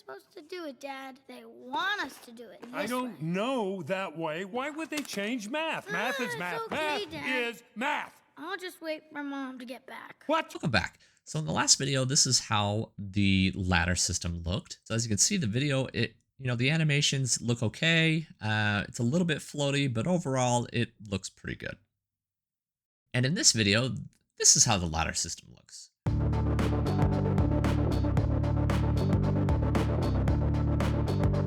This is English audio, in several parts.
supposed to do it, Dad. They want us to do it this I don't know that way. Why would they change math? Math is math. okay, Math Dad. is math. I'll just wait for Mom to get back. What? Welcome back. So in the last video, this is how the ladder system looked. So as you can see, the video, the animations look okay. It's a little bit floaty, but overall, it looks pretty good. And in this video, this is how the ladder system looks.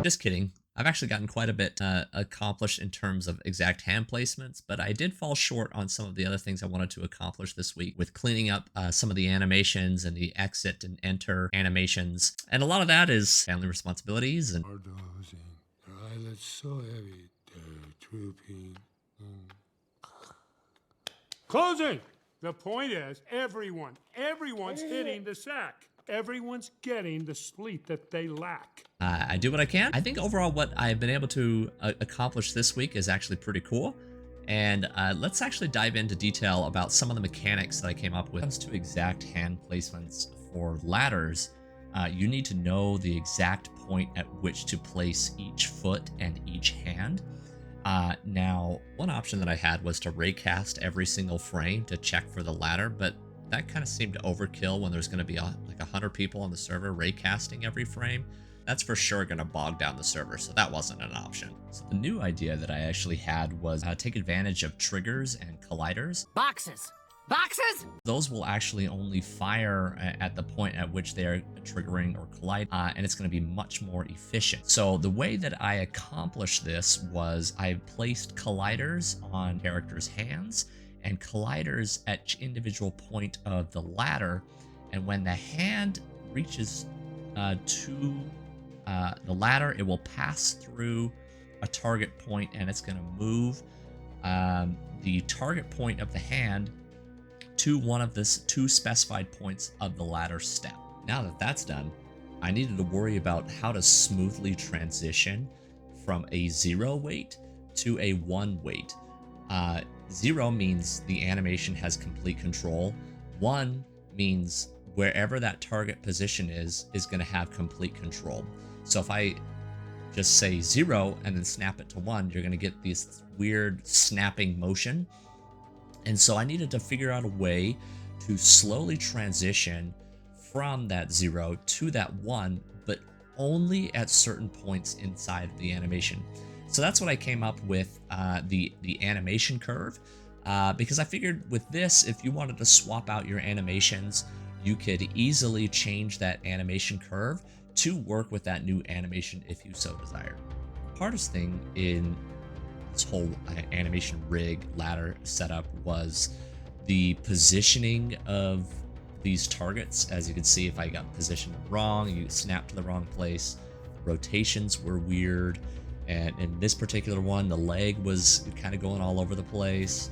Just kidding. I've actually gotten quite a bit accomplished in terms of exact hand placements, but I did fall short on some of the other things I wanted to accomplish this week with cleaning up some of the animations and the exit and enter animations. And a lot of that is family responsibilities and Their eyelids so heavy, they're drooping. Closing. The point is, everyone's hitting the sack. Everyone's getting the sleep that they lack. I do what I can. I think overall what I've been able to accomplish this week is actually pretty cool. And let's actually dive into detail about some of the mechanics that I came up with. When it comes to exact hand placements for ladders, you need to know the exact point at which to place each foot and each hand. Now, one option that I had was to raycast every single frame to check for the ladder, but that kind of seemed to overkill when there's going to be like 100 people on the server raycasting every frame. That's for sure going to bog down the server, so that wasn't an option. So the new idea that I actually had was take advantage of triggers and colliders. Boxes! Boxes? Those will actually only fire at the point at which they're triggering or collide, and it's going to be much more efficient. So the way that I accomplished this was I placed colliders on characters' hands and colliders at individual point of the ladder, and when the hand reaches to the ladder, it will pass through a target point and it's going to move the target point of the hand to one of the two specified points of the ladder step. Now that that's done, I needed to worry about how to smoothly transition from a 0 weight to a 1 weight. 0 means the animation has complete control. 1 means wherever that target position is going to have complete control. So if I just say 0 and then snap it to 1, you're going to get this weird snapping motion. And so I needed to figure out a way to slowly transition from that 0 to that 1, but only at certain points inside the animation. So that's what I came up with, the animation curve, because I figured with this, if you wanted to swap out your animations, you could easily change that animation curve to work with that new animation if you so desired. The hardest thing in this whole animation rig ladder setup was the positioning of these targets. As you can see, if I got positioned wrong, you snap to the wrong place. Rotations were weird. And in this particular one, the leg was kind of going all over the place.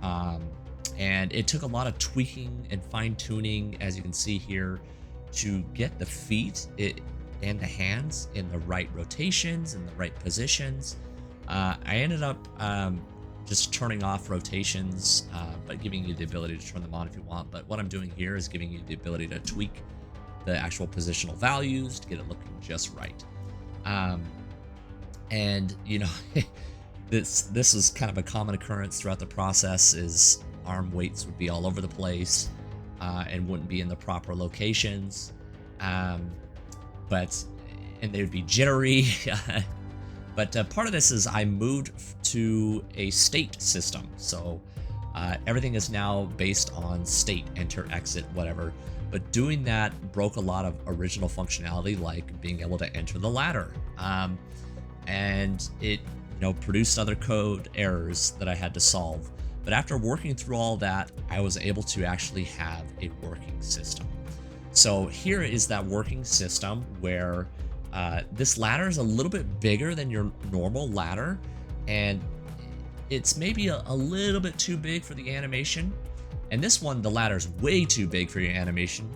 And it took a lot of tweaking and fine tuning, as you can see here, to get the feet and the hands in the right rotations and the right positions. I ended up just turning off rotations, but giving you the ability to turn them on if you want. But what I'm doing here is giving you the ability to tweak the actual positional values to get it looking just right. And this was kind of a common occurrence throughout the process, is arm weights would be all over the place and wouldn't be in the proper locations, and they would be jittery. But part of this is I moved to a state system, so everything is now based on state, enter, exit, whatever. But doing that broke a lot of original functionality, like being able to enter the ladder, and it produced other code errors that I had to solve. But after working through all that, I was able to actually have a working system. So here is that working system where this ladder is a little bit bigger than your normal ladder, and it's maybe a little bit too big for the animation. And this one, the ladder's way too big for your animation.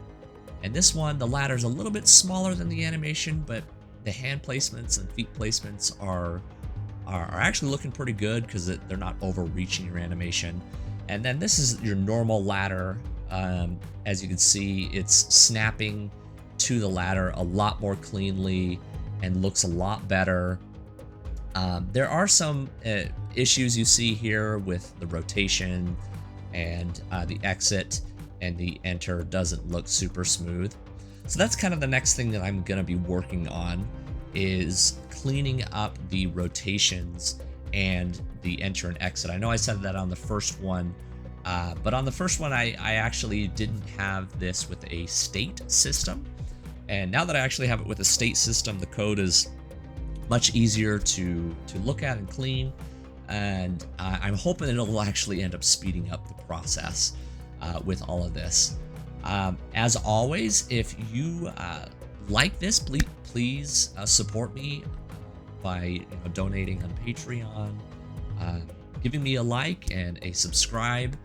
And this one, the ladder's a little bit smaller than the animation, but the hand placements and feet placements are actually looking pretty good because they're not overreaching your animation. And then this is your normal ladder. As you can see, it's snapping to the ladder a lot more cleanly and looks a lot better. There are some issues you see here with the rotation and the exit, and the enter doesn't look super smooth. So that's kind of the next thing that I'm going to be working on, is cleaning up the rotations and the enter and exit. I know I said that on the first one, but on the first one I actually didn't have this with a state system. And now that I actually have it with a state system, the code is much easier to look at and clean. And I'm hoping it'll actually end up speeding up the process with all of this. As always, if you like this, please support me by donating on Patreon, giving me a like and a subscribe,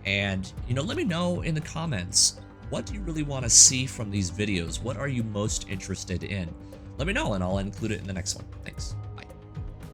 and let me know in the comments, what do you really want to see from these videos? What are you most interested in? Let me know and I'll include it in the next one. Thanks.